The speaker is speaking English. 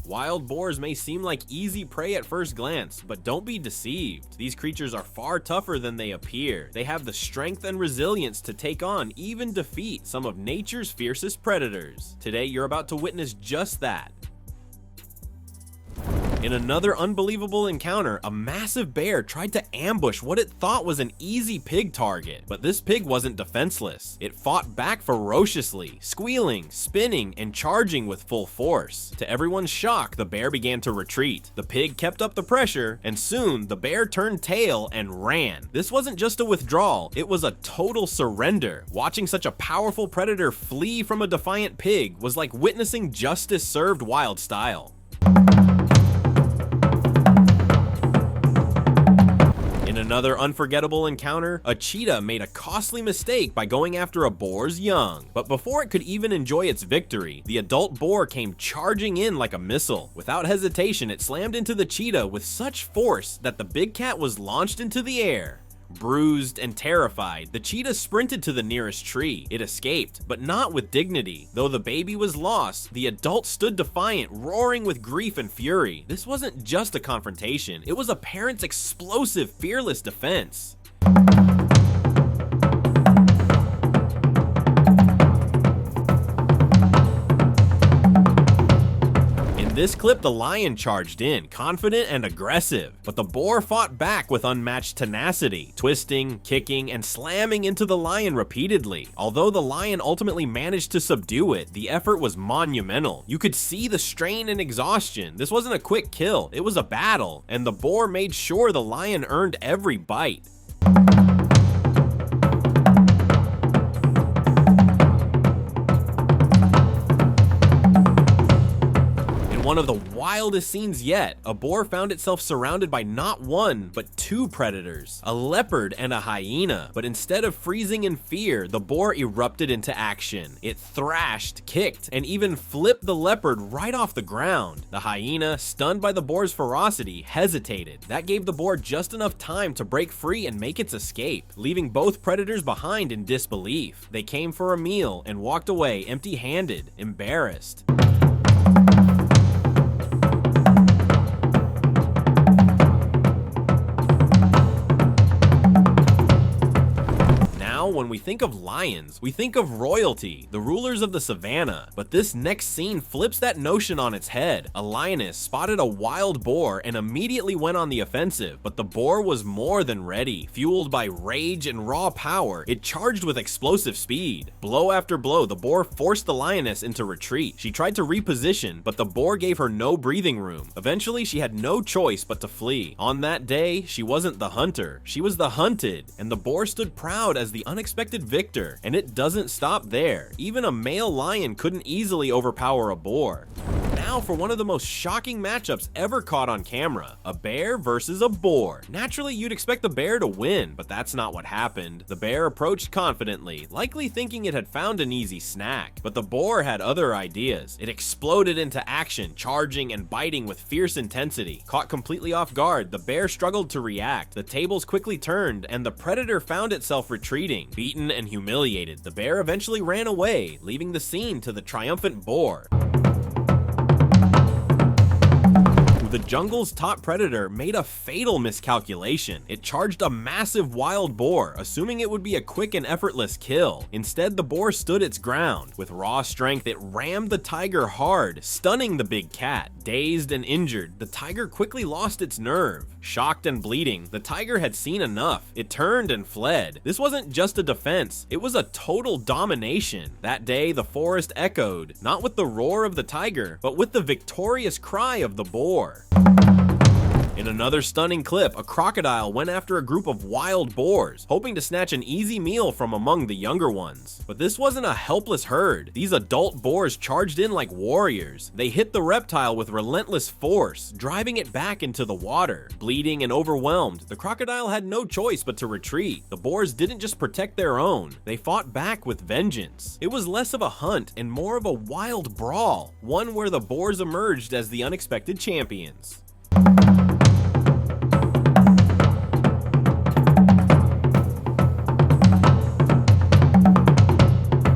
Wild boars may seem like easy prey at first glance, but don't be deceived. These creatures are far tougher than they appear. They have the strength and resilience to take on, even defeat, some of nature's fiercest predators. Today, you're about to witness just that. In another unbelievable encounter, a massive bear tried to ambush what it thought was an easy pig target, but this pig wasn't defenseless. It fought back ferociously, squealing, spinning, and charging with full force. To everyone's shock, the bear began to retreat. The pig kept up the pressure, and soon the bear turned tail and ran. This wasn't just a withdrawal, it was a total surrender. Watching such a powerful predator flee from a defiant pig was like witnessing justice served wild style. In another unforgettable encounter, a cheetah made a costly mistake by going after a boar's young. But before it could even enjoy its victory, the adult boar came charging in like a missile. Without hesitation, it slammed into the cheetah with such force that the big cat was launched into the air. Bruised and terrified, the cheetah sprinted to the nearest tree. It escaped, but not with dignity. Though the baby was lost, the adult stood defiant, roaring with grief and fury. This wasn't just a confrontation, it was a parent's explosive, fearless defense. In this clip, the lion charged in, confident and aggressive, but the boar fought back with unmatched tenacity, twisting, kicking, and slamming into the lion repeatedly. Although the lion ultimately managed to subdue it, the effort was monumental. You could see the strain and exhaustion. This wasn't a quick kill, it was a battle, and the boar made sure the lion earned every bite. One of the wildest scenes yet, a boar found itself surrounded by not one, but two predators, a leopard and a hyena. But instead of freezing in fear, the boar erupted into action. It thrashed, kicked, and even flipped the leopard right off the ground. The hyena, stunned by the boar's ferocity, hesitated. That gave the boar just enough time to break free and make its escape, leaving both predators behind in disbelief. They came for a meal and walked away empty-handed, embarrassed. When we think of lions, we think of royalty, the rulers of the savannah. But this next scene flips that notion on its head. A lioness spotted a wild boar and immediately went on the offensive, but the boar was more than ready. Fueled by rage and raw power, it charged with explosive speed. Blow after blow, the boar forced the lioness into retreat. She tried to reposition, but the boar gave her no breathing room. Eventually, she had no choice but to flee. On that day, she wasn't the hunter, she was the hunted, and the boar stood proud as the unexpected victor. And it doesn't stop there. Even a male lion couldn't easily overpower a boar. Now for one of the most shocking matchups ever caught on camera, a bear versus a boar. Naturally, you'd expect the bear to win, but that's not what happened. The bear approached confidently, likely thinking it had found an easy snack, but the boar had other ideas. It exploded into action, charging and biting with fierce intensity. Caught completely off guard, the bear struggled to react. The tables quickly turned, and the predator found itself retreating. Beaten and humiliated, the bear eventually ran away, leaving the scene to the triumphant boar. The jungle's top predator made a fatal miscalculation. It charged a massive wild boar, assuming it would be a quick and effortless kill. Instead, the boar stood its ground. With raw strength, it rammed the tiger hard, stunning the big cat. Dazed and injured, the tiger quickly lost its nerve. Shocked and bleeding, the tiger had seen enough. It turned and fled. This wasn't just a defense, it was a total domination. That day, the forest echoed, not with the roar of the tiger, but with the victorious cry of the boar. In another stunning clip, a crocodile went after a group of wild boars, hoping to snatch an easy meal from among the younger ones. But this wasn't a helpless herd. These adult boars charged in like warriors. They hit the reptile with relentless force, driving it back into the water. Bleeding and overwhelmed, the crocodile had no choice but to retreat. The boars didn't just protect their own, they fought back with vengeance. It was less of a hunt and more of a wild brawl, one where the boars emerged as the unexpected champions.